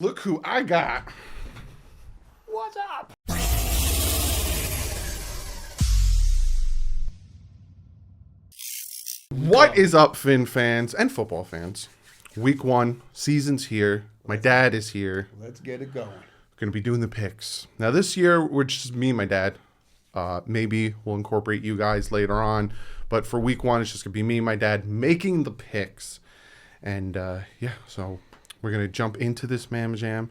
Look who I got. What's up? What is up, Finn fans and football fans? Week 1, season's here. My dad is here. Let's get it going. Going to be doing the picks. Now, this year, we're just me and my dad. Maybe we'll incorporate you guys later on. But for week 1, it's just going to be me and my dad making the picks. And, so we're going to jump into this Mam Jam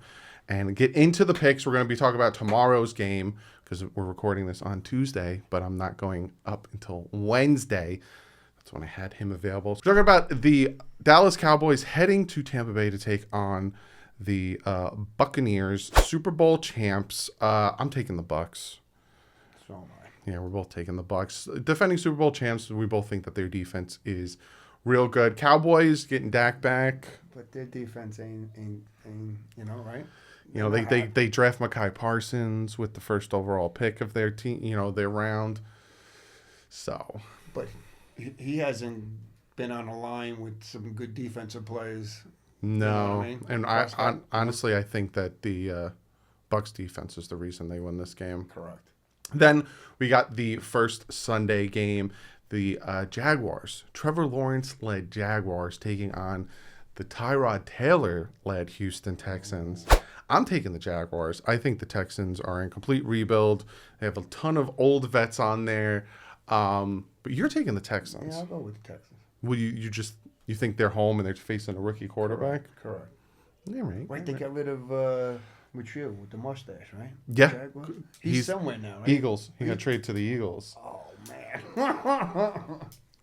and get into the picks. We're going to be talking about tomorrow's game because we're recording this on Tuesday, but I'm not going up until Wednesday. That's when I had him available. So we're talking about the Dallas Cowboys heading to Tampa Bay to take on the Buccaneers, Super Bowl champs. I'm taking the Bucs. So am I. Yeah, we're both taking the Bucs. Defending Super Bowl champs, we both think that their defense is real good. Cowboys getting Dak back. But their defense ain't right? You know, they draft Mekhi Parsons with the first overall pick of their team, their round. So. But he hasn't been on a line with some good defensive players. No. You know what I mean? And I honestly, I think that the Bucs defense is the reason they win this game. Correct. Then we got the first Sunday game, the Jaguars. Trevor Lawrence-led Jaguars taking on the Tyrod Taylor-led Houston Texans. I'm taking the Jaguars. I think the Texans are in complete rebuild. They have a ton of old vets on there. But you're taking the Texans. Yeah, I'll go with the Texans. Well, you think they're home and they're facing a rookie quarterback? Correct. Yeah, right. Right, they got rid of Mitrill with the mustache, right? Yeah. Jaguars? He's somewhere now, right? Eagles. He got traded to the Eagles. Oh, man.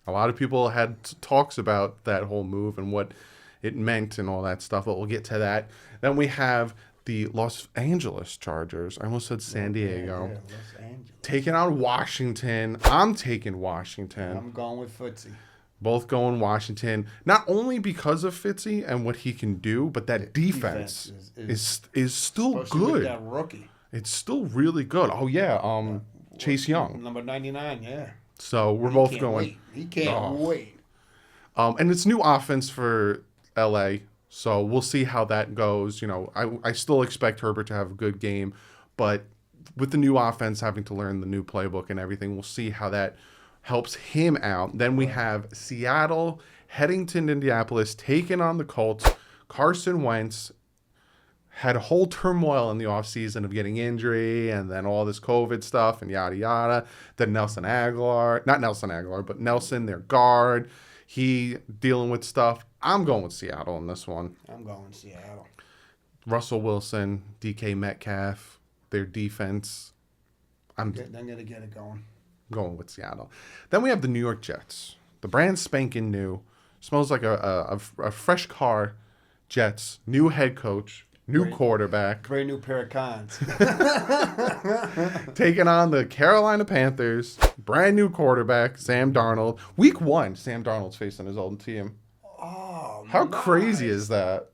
A lot of people had talks about that whole move and what it meant and all that stuff, but we'll get to that. Then we have the Los Angeles Chargers. I almost said San Diego. Yeah, Los Angeles. Taking on Washington. I'm taking Washington. I'm going with Footsie. Both going Washington. Not only because of Fitzy and what he can do, but that defense is still good. With that rookie. It's still really good. Oh, yeah. Chase Young. Number 99, yeah. So we're both going. He can't wait. And it's new offense for LA. So we'll see how that goes. I still expect Herbert to have a good game, but with the new offense having to learn the new playbook and everything, we'll see how that helps him out. Then we have Seattle heading to Indianapolis, taking on the Colts. Carson Wentz had a whole turmoil in the offseason of getting injury and then all this COVID stuff and yada, yada. Then Nelson, their guard, he dealing with stuff. I'm going with Seattle in this one. I'm going Seattle. Russell Wilson, DK Metcalf, their defense. I'm going to get it going. Going with Seattle. Then we have the New York Jets. The brand spanking new. Smells like a fresh car. Jets. New head coach. New quarterback. Brand new pair of cons. Taking on the Carolina Panthers. Brand new quarterback, Sam Darnold. Week 1, Sam Darnold's facing his old team. Oh, how crazy is that?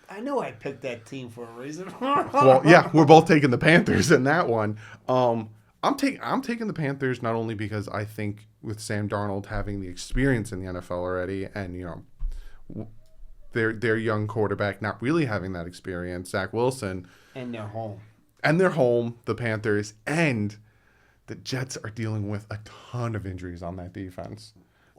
I know I picked that team for a reason. Well, yeah, we're both taking the Panthers in that one. I'm taking the Panthers not only because I think with Sam Darnold having the experience in the NFL already, and their young quarterback not really having that experience, Zach Wilson, and they're home. The Panthers, and the Jets are dealing with a ton of injuries on that defense.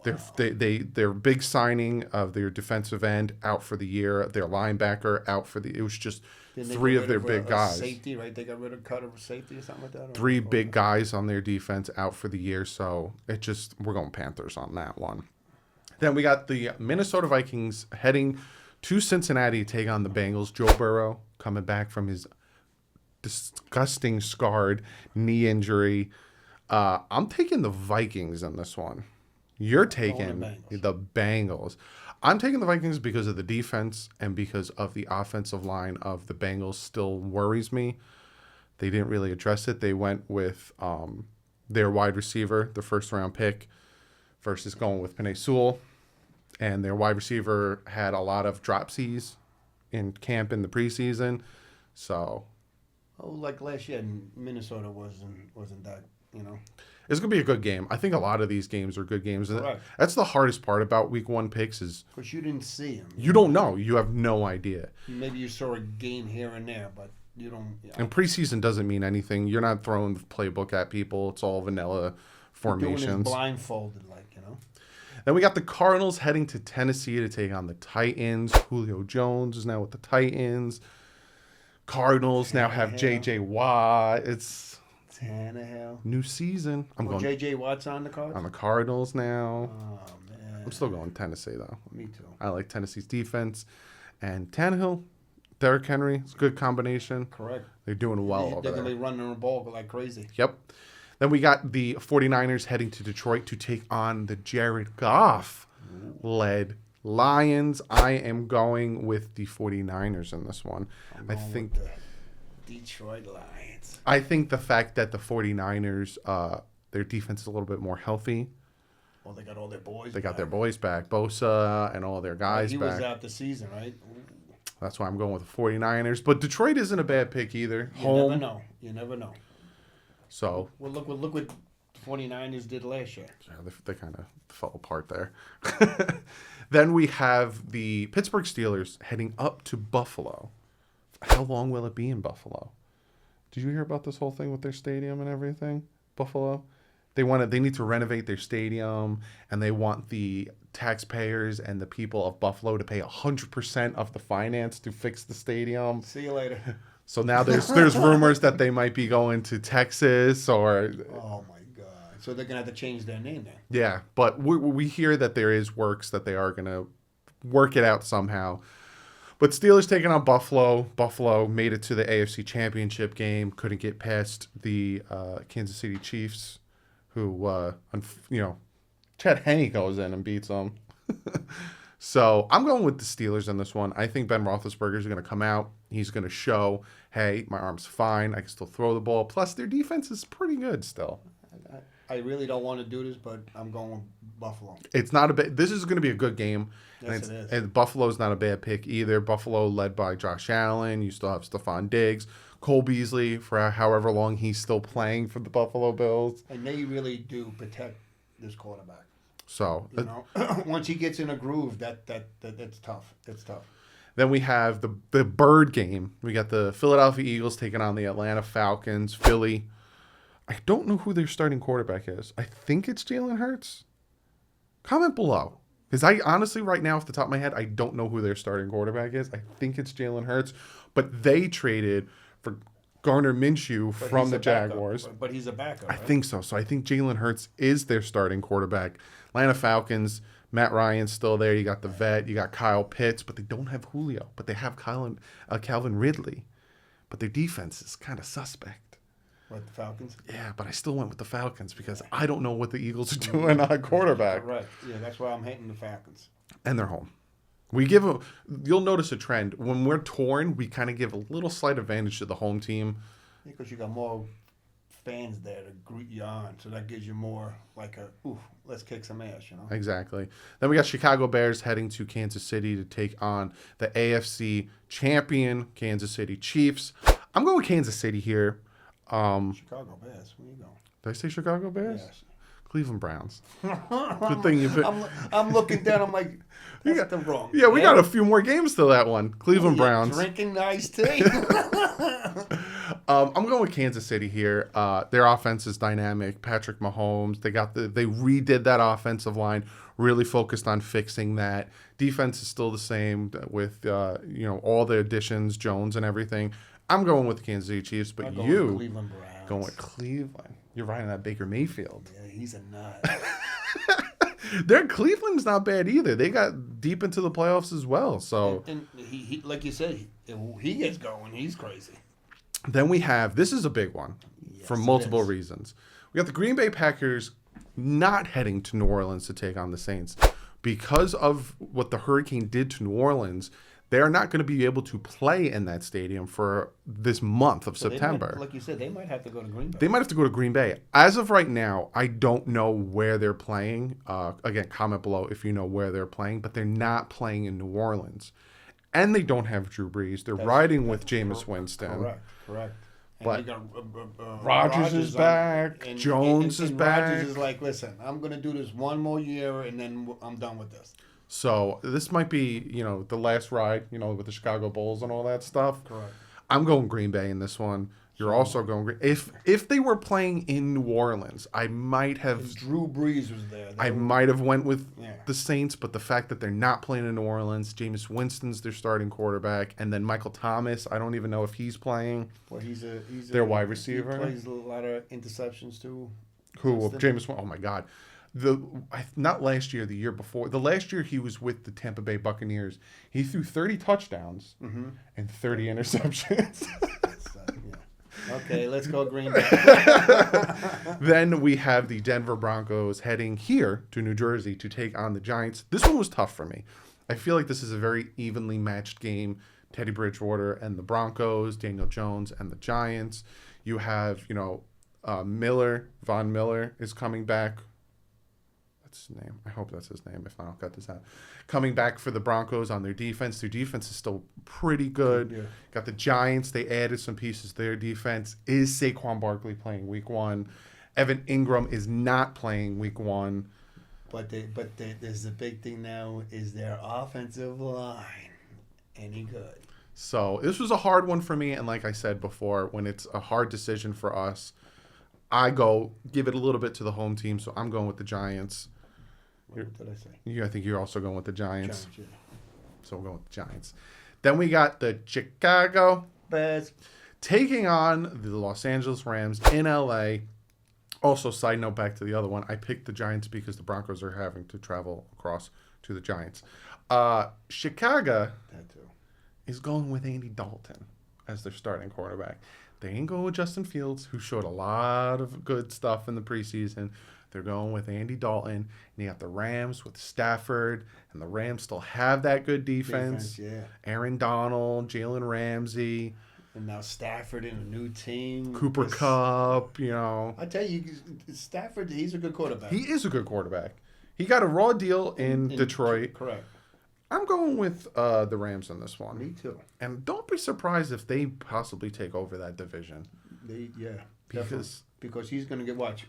Wow. Their big signing of their defensive end out for the year, their linebacker out for it was just three of their big guys. Safety, right? They got rid of Cutter for safety or something like that. Three big guys on their defense out for the year, so we're going Panthers on that one. Then we got the Minnesota Vikings heading to Cincinnati to take on the Bengals. Joe Burrow coming back from his disgusting scarred knee injury. I'm taking the Vikings in this one. You're taking the Bengals. I'm taking the Vikings because of the defense and because of the offensive line of the Bengals still worries me. They didn't really address it. They went with their wide receiver, the first-round pick, versus going with Penei Sewell. And their wide receiver had a lot of dropsies in camp in the preseason. So, like last year, Minnesota wasn't that, It's going to be a good game. I think a lot of these games are good games. And Correct. that's the hardest part about week 1 picks is Because you didn't see him. you don't know. You have no idea. Maybe you saw a game here and there, but you don't. And preseason doesn't mean anything. You're not throwing the playbook at people. It's all vanilla formations. Doing it blindfolded, Then we got the Cardinals heading to Tennessee to take on the Titans. Julio Jones is now with the Titans. Cardinals now have J.J. Watt. It's Tannehill. new season. I'm going J.J. Watt's on the cards? on the Cardinals now. Oh, man. I'm still going Tennessee, though. Me too. I like Tennessee's defense. And Tannehill, Derrick Henry, it's a good combination. Correct. They're doing well over They're there. going to be running the ball like crazy. Yep. Then we got the 49ers heading to Detroit to take on the Jared Goff-led Lions. I am going with the 49ers in this one. I think with the Detroit Lions. I think the fact that the 49ers, their defense is a little bit more healthy. Well, they got all their boys They got back. their boys back, Bosa and all their guys He back. was out the season, right? That's why I'm going with the 49ers. But Detroit isn't a bad pick either. You Home. never know. You never know. So Well, look what the 49ers did last year. yeah, they kind of fell apart there. Then we have the Pittsburgh Steelers heading up to Buffalo. How long will it be in Buffalo? Did you hear about this whole thing with their stadium and everything? Buffalo? They need to renovate their stadium, and they want the taxpayers and the people of Buffalo to pay 100% of the finance to fix the stadium. See you later. So now there's rumors that they might be going to Texas or Oh, my God. So they're going to have to change their name then. yeah, but we hear that there is works that they are going to work it out somehow. But Steelers taking on Buffalo. Buffalo made it to the AFC Championship game. Couldn't get past the Kansas City Chiefs, who, Chad Henne goes in and beats them. So I'm going with the Steelers in this one. I think Ben Roethlisberger is going to come out. He's going to show, hey, my arm's fine. I can still throw the ball. Plus, their defense is pretty good still. I really don't want to do this, but I'm going with Buffalo. It's not this is going to be a good game. Yes, it is. And Buffalo's not a bad pick either. Buffalo led by Josh Allen. You still have Stephon Diggs, Cole Beasley for however long he's still playing for the Buffalo Bills. And they really do protect this quarterback. So Once he gets in a groove, that's tough. It's tough. then we have the bird game. We got the Philadelphia Eagles taking on the Atlanta Falcons. Philly. I don't know who their starting quarterback is. I think it's Jalen Hurts. Comment below. Because I honestly, right now, off the top of my head, I don't know who their starting quarterback is. I think it's Jalen Hurts. But they traded for Gardner Minshew from the Jaguars. But he's a backup. I think so. So I think Jalen Hurts is their starting quarterback. Atlanta Falcons, Matt Ryan's still there. You got the vet. You got Kyle Pitts. But they don't have Julio. But they have Calvin Ridley. But their defense is kind of suspect. What, the Falcons? Yeah, but I still went with the Falcons because I don't know what the Eagles are doing on quarterback. Correct. Yeah, that's why I'm hating the Falcons. And they're home. You'll notice a trend. When we're torn, we kind of give a little slight advantage to the home team. Because you got more fans there to greet you on, so that gives you more let's kick some ass, Exactly. Then we got Chicago Bears heading to Kansas City to take on the AFC champion Kansas City Chiefs. I'm going with Kansas City here. Chicago Bears, where you going? Did I say Chicago Bears? Yes. Cleveland Browns. Good thing you picked. I'm looking down. I'm like, that's the wrong. Yeah, we got a few more games to that one. Cleveland Browns. Drinking iced tea. I'm going with Kansas City here. Their offense is dynamic. Patrick Mahomes. They redid that offensive line. Really focused on fixing that. Defense is still the same with all the additions, Jones and everything. I'm going with the Kansas City Chiefs, but you Cleveland Browns. going with Cleveland. You're riding that Baker Mayfield. Yeah, he's a nut. Cleveland's not bad either. They got deep into the playoffs as well. So and he like you said, he gets going. He's crazy. Then we have, this is a big one for multiple reasons. We got the Green Bay Packers not heading to New Orleans to take on the Saints. Because of what the hurricane did to New Orleans, they're not going to be able to play in that stadium for this month of September. Like you said, they might have to go to Green Bay. They might have to go to Green Bay. As of right now, I don't know where they're playing. Again, comment below if you know where they're playing, but they're not playing in New Orleans. And they don't have Drew Brees. They're riding with Jameis Winston. Correct. And But you got Rodgers is back. Jones is back. Rodgers is like, listen, I'm going to do this one more year, and then I'm done with this. So this might be, the last ride, with the Chicago Bulls and all that stuff. Correct. I'm going Green Bay in this one. You're also going Green. If they were playing in New Orleans, I might have. If Drew Brees was there. I might have went with the Saints, but the fact that they're not playing in New Orleans, Jameis Winston's their starting quarterback, and then Michael Thomas, I don't even know if he's playing. Well, he's their wide receiver. He plays a lot of interceptions too. Who? Jameis? Oh my God. Not last year, the year before. The last year he was with the Tampa Bay Buccaneers. He threw 30 touchdowns and 30 interceptions. Okay, let's go Green Bay. Then we have the Denver Broncos heading here to New Jersey to take on the Giants. This one was tough for me. I feel like this is a very evenly matched game. Teddy Bridgewater and the Broncos, Daniel Jones and the Giants. You have, Von Miller is coming back. That's his name. I hope that's his name. If not, I'll cut this out. Coming back for the Broncos on their defense. Their defense is still pretty good. Yeah. Got the Giants. They added some pieces to their defense. Is Saquon Barkley playing week 1? Evan Ingram is not playing week 1. But there's the big thing now is their offensive line any good. So this was a hard one for me. And like I said before, when it's a hard decision for us, I give it a little bit to the home team. So I'm going with the Giants. What did I say? I think you're also going with the Giants. Yeah. So we're going with the Giants. Then we got the Chicago Bears taking on the Los Angeles Rams in LA. Also, side note back to the other one, I picked the Giants because the Broncos are having to travel across to the Giants. Chicago is going with Andy Dalton as their starting quarterback. They ain't going with Justin Fields, who showed a lot of good stuff in the preseason. They're going with Andy Dalton. And you got the Rams with Stafford. And the Rams still have that good defense. Aaron Donald, Jalen Ramsey. And now Stafford in a new team. Cooper Kupp, I tell you, Stafford, he's a good quarterback. He is a good quarterback. He got a raw deal in Detroit. Correct. I'm going with the Rams in this one. Me too. And don't be surprised if they possibly take over that division. Because he's going to get watch.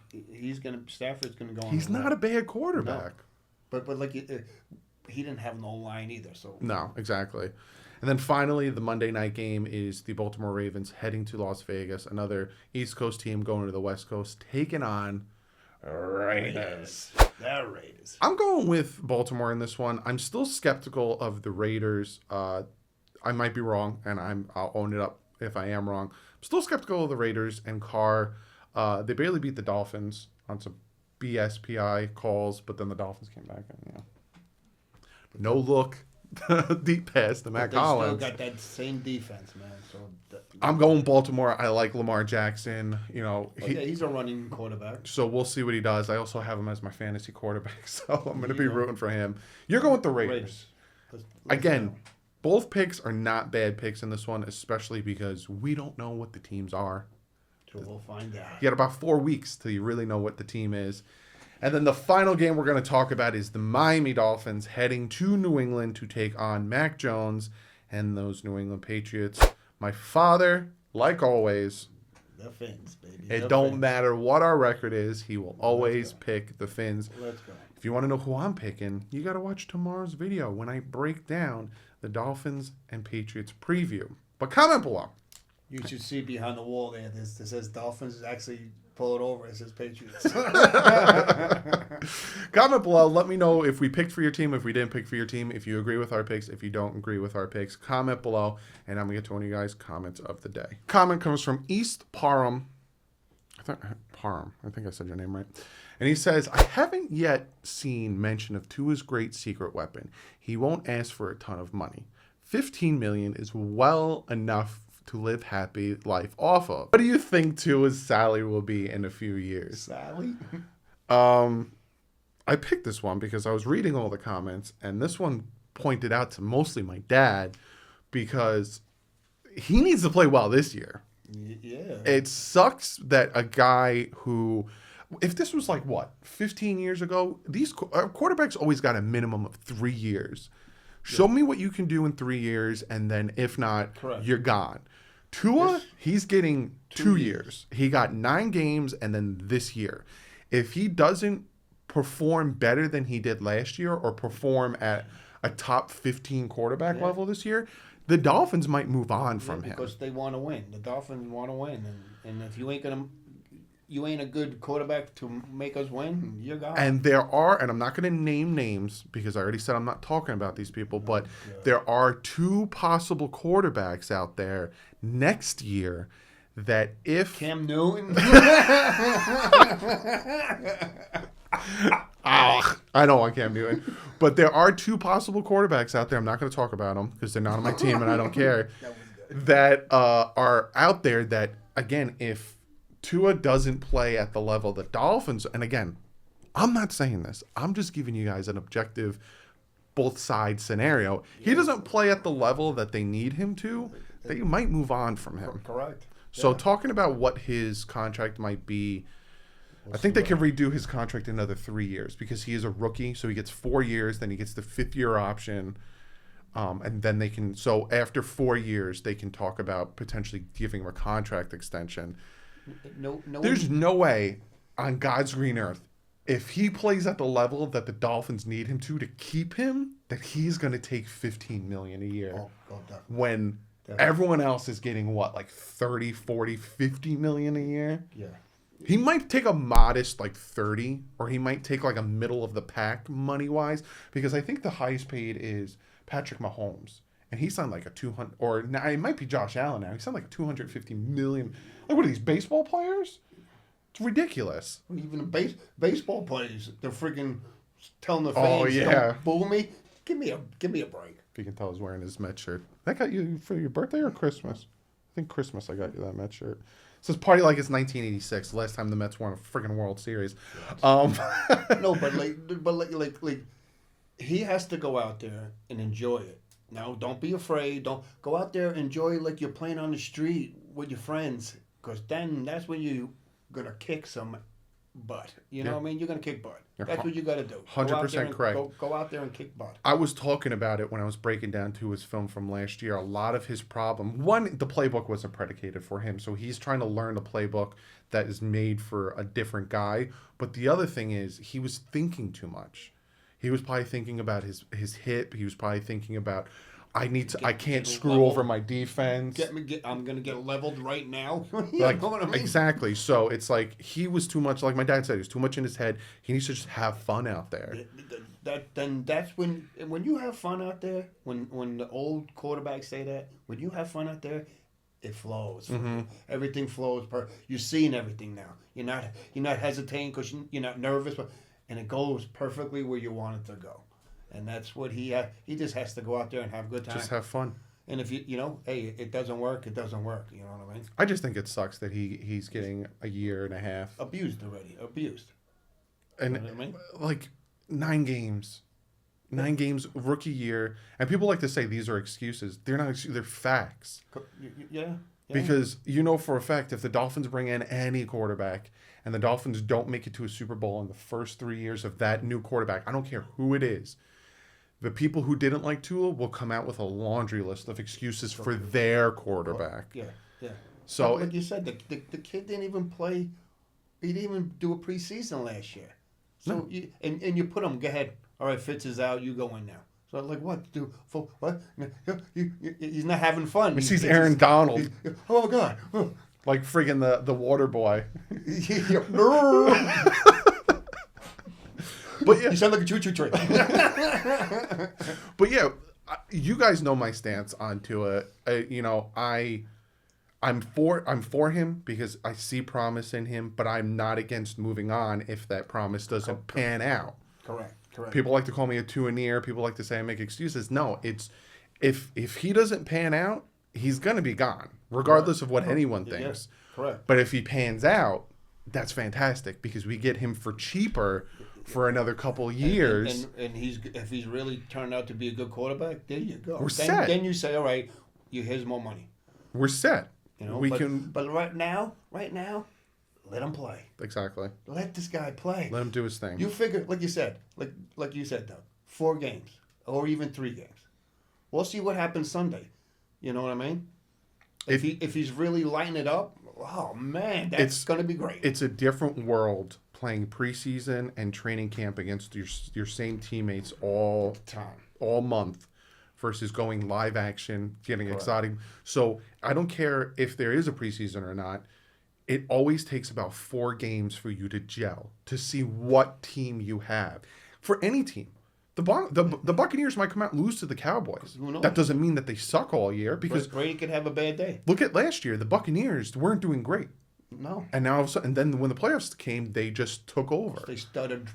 Stafford's going to go on. He's not a bad quarterback. No. But like he didn't have no line either. So no, exactly. And then finally, the Monday night game is the Baltimore Ravens heading to Las Vegas. Another East Coast team going to the West Coast, taking on Raiders. The Raiders. I'm going with Baltimore in this one. I'm still skeptical of the Raiders. I might be wrong, and I'll own it up if I am wrong. I'm still skeptical of the Raiders and Carr. They barely beat the Dolphins on some BSPI calls, but then the Dolphins came back and no look, deep pass to Matt Collins. Still got that same defense, man. So I'm going Baltimore. I like Lamar Jackson. He's a running quarterback. So we'll see what he does. I also have him as my fantasy quarterback, so I'm going to be rooting for him. You're going with the Raiders. Again, both picks are not bad picks in this one, especially because we don't know what the teams are. So we'll find out. You got about 4 weeks till you really know what the team is. And then the final game we're going to talk about is the Miami Dolphins heading to New England to take on Mac Jones and those New England Patriots. My father, like always, the Fins, baby. It don't matter what our record is, he will always pick the Fins. Let's go. If you want to know who I'm picking, you got to watch tomorrow's video when I break down the Dolphins and Patriots preview. But comment below. You should see behind the wall there. This says Dolphins. Actually, pull it over. It says Patriots. Comment below. Let me know if we picked for your team, if we didn't pick for your team, if you agree with our picks, if you don't agree with our picks. Comment below, and I'm going to get to one of you guys' comments of the day. Comment comes from East Parham. I think I said your name right. And he says, I haven't yet seen mention of Tua's great secret weapon. He won't ask for a ton of money. $15 million is well enough to live happy life off of. What do you think Tua's salary will be in a few years? Sally? I picked this one because I was reading all the comments, and this one pointed out to mostly my dad because he needs to play well this year. Yeah. It sucks that a guy who, if this was 15 years ago, these quarterbacks always got a minimum of 3 years. Show me what you can do in 3 years, and then if not, Correct. You're gone. Tua, he's getting 2 years. He got 9 games and then this year. If he doesn't perform better than he did last year or perform at a top 15 quarterback level this year, the Dolphins might move on from him. Because they want to win. The Dolphins want to win. And if you ain't a good quarterback to make us win, you're gone. And there are, and I'm not going to name names because I already said I'm not talking about these people, but there are 2 possible quarterbacks out there next year that if... Cam Newton? I don't want Cam Newton. But there are 2 possible quarterbacks out there. I'm not going to talk about them because they're not on my team and I don't care. That are out there that, again, if Tua doesn't play at the level the Dolphins, and again, I'm not saying this. I'm just giving you guys an objective, both sides scenario. He doesn't play at the level that they need him to. They might move on from him. Correct. So talking about what his contract might be, I think they can redo his contract another 3 years because he is a rookie. So he gets 4 years, then he gets the 5th-year option. And then they can, so after 4 years, they can talk about potentially giving him a contract extension. There's no way on God's green earth, if he plays at the level that the Dolphins need him to keep him, that he's going to take $15 million a year. When everyone else is getting what, like 30, 40, 50 million a year? Yeah. He might take a modest like 30, or he might take like a middle of the pack money wise, because I think the highest paid is Patrick Mahomes, and he signed like a 200, or now it might be Josh Allen now. He signed like a 250 million. Like, what are these baseball players? It's ridiculous. Even the baseball players, they're freaking telling the fans, "Don't boo me. Give me a break." If you can tell, he's wearing his Met shirt. That got you for your birthday or Christmas? I think Christmas. I got you that Met shirt. It says party like it's 1986, the last time the Mets won a freaking World Series. No, but he has to go out there and enjoy it. Now, don't be afraid. Don't go out there and enjoy it like you're playing on the street with your friends, because then that's when you're gonna kick some butt. You know what I mean? You're gonna kick butt. That's what you got to do. 100% correct. Go out there and kick butt. I was talking about it when I was breaking down to his film from last year. A lot of his problem, one, the playbook wasn't predicated for him, so he's trying to learn a playbook that is made for a different guy. But the other thing is, he was thinking too much. He was probably thinking about his hip. He was probably thinking about, I can't screw over my defense. I'm gonna get leveled right now. Like, know what I mean? Exactly. So it's like he was too much. Like my dad said, he was too much in his head. He needs to just have fun out there. That's when you have fun out there. When the old quarterbacks say that, when you have fun out there, it flows. Mm-hmm. Everything flows. You're seeing everything now. You're not hesitating because you're not nervous, and it goes perfectly where you want it to go. And that's what he just has to go out there and have a good time. Just have fun. And if hey, it doesn't work, it doesn't work. You know what I mean? I just think it sucks that he's getting a year and a half. Abused already. And you know what I mean? Like 9 games. 9 games, rookie year. And people like to say these are excuses. They're not excuses, they're facts. Yeah. Because you know for a fact, if the Dolphins bring in any quarterback and the Dolphins don't make it to a Super Bowl in the first 3 years of that new quarterback, I don't care who it is, the people who didn't like Tua will come out with a laundry list of excuses for their quarterback. Yeah. So, like you said, the kid didn't even play. He didn't even do a preseason last year. So no. You put him. Go ahead. All right, Fitz is out. You go in now. So like what? What? He's not having fun. He's Aaron Donald. Oh God. Like friggin' the water boy. But yeah, you sound like a choo-choo train. But yeah, you guys know my stance on Tua. I'm for him because I see promise in him, but I'm not against moving on if that promise doesn't pan out. Correct. People like to call me a Tua-neer. People like to say I make excuses. No, it's if he doesn't pan out, he's gonna be gone, regardless of what anyone thinks. Yeah, correct. But if he pans out, that's fantastic because we get him for cheaper for another couple years. And if he's really turned out to be a good quarterback, there you go. We're set. Then you say, all right, here's more money. We're set. But right now, let him play. Exactly. Let this guy play. Let him do his thing. You figure, like you said, Doug, 4 games or even 3 games. We'll see what happens Sunday. You know what I mean? If he's really lighting it up, oh man, that's going to be great. It's a different world playing preseason and training camp against your same teammates all month versus going live action, getting exciting. So I don't care if there is a preseason or not. It always takes about 4 games for you to gel, to see what team you have. For any team. The Buccaneers might come out and lose to the Cowboys. That doesn't mean that they suck all year, because Brady could have a bad day. Look at last year. The Buccaneers weren't doing great. No. And now all of a sudden, and then when the playoffs came, they just took over. They started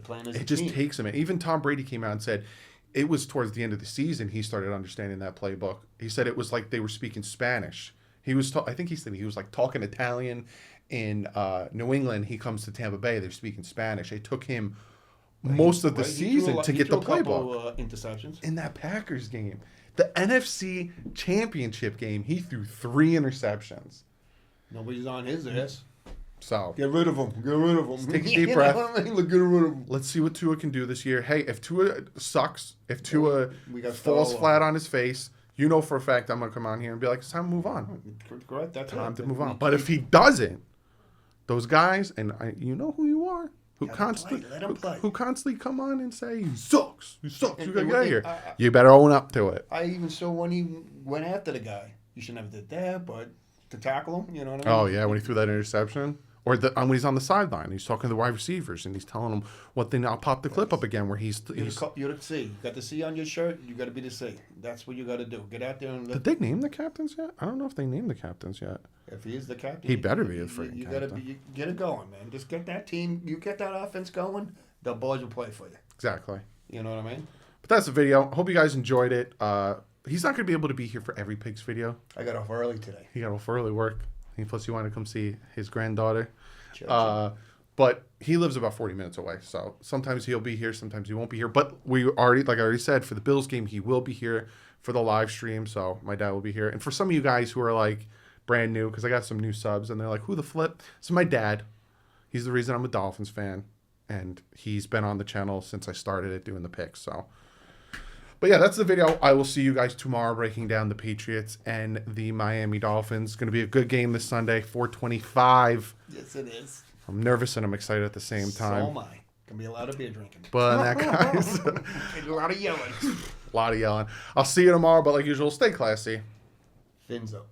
playing as a team. It just takes them. Even Tom Brady came out and said it was towards the end of the season he started understanding that playbook. He said it was like they were speaking Spanish. I think he said he was like talking Italian in New England. He comes to Tampa Bay. They're speaking Spanish. It took him most of the season to get the playbook. Interceptions in that Packers game. The NFC Championship game, he threw 3 interceptions. Nobody's on his ass. So get rid of him. Get rid of him. Take a deep breath. Get rid of him. Let's see what Tua can do this year. Hey, if Tua sucks, if Tua falls flat on his face, you know for a fact I'm going to come on here and be like, it's time to move on. Correct. That's time to move on. But if he doesn't, those guys, and you know who you are, who constantly come on and say, he sucks. You got to get out of here. You better own up to it. I even saw when he went after the guy. You shouldn't have did that, but to tackle him, you know what I mean? Oh, yeah, when he threw that interception. Or when he's on the sideline, he's talking to the wide receivers and he's telling them what they. I'll pop the clip up again where he's you're the C. You got the C on your shirt. You got to be the C. That's what you got to do. Get out there and. Did they name the captains yet? I don't know if they named the captains yet. If he is the captain, he better be the freaking captain. captain. You get it going, man. Just get that team. You get that offense going. The boys will play for you. Exactly. You know what I mean? But that's the video. Hope you guys enjoyed it. He's not going to be able to be here for every Pigs video. I got off early today. He got off early work. Plus, he wanted to come see his granddaughter. But he lives about 40 minutes away, so sometimes he'll be here, sometimes he won't be here. But like I already said, for the Bills game, he will be here for the live stream. So my dad will be here. And for some of you guys who are like brand new, because I got some new subs, and they're like, "Who the flip?" So my dad, he's the reason I'm a Dolphins fan, and he's been on the channel since I started it doing the picks. So. But yeah, that's the video. I will see you guys tomorrow breaking down the Patriots and the Miami Dolphins. Going to be a good game this Sunday, 4:25. Yes, it is. I'm nervous and I'm excited at the same time. So am I. Going to be a lot of beer drinking. But that, guys. A lot of yelling. A lot of yelling. I'll see you tomorrow, but like usual, stay classy. Fins up.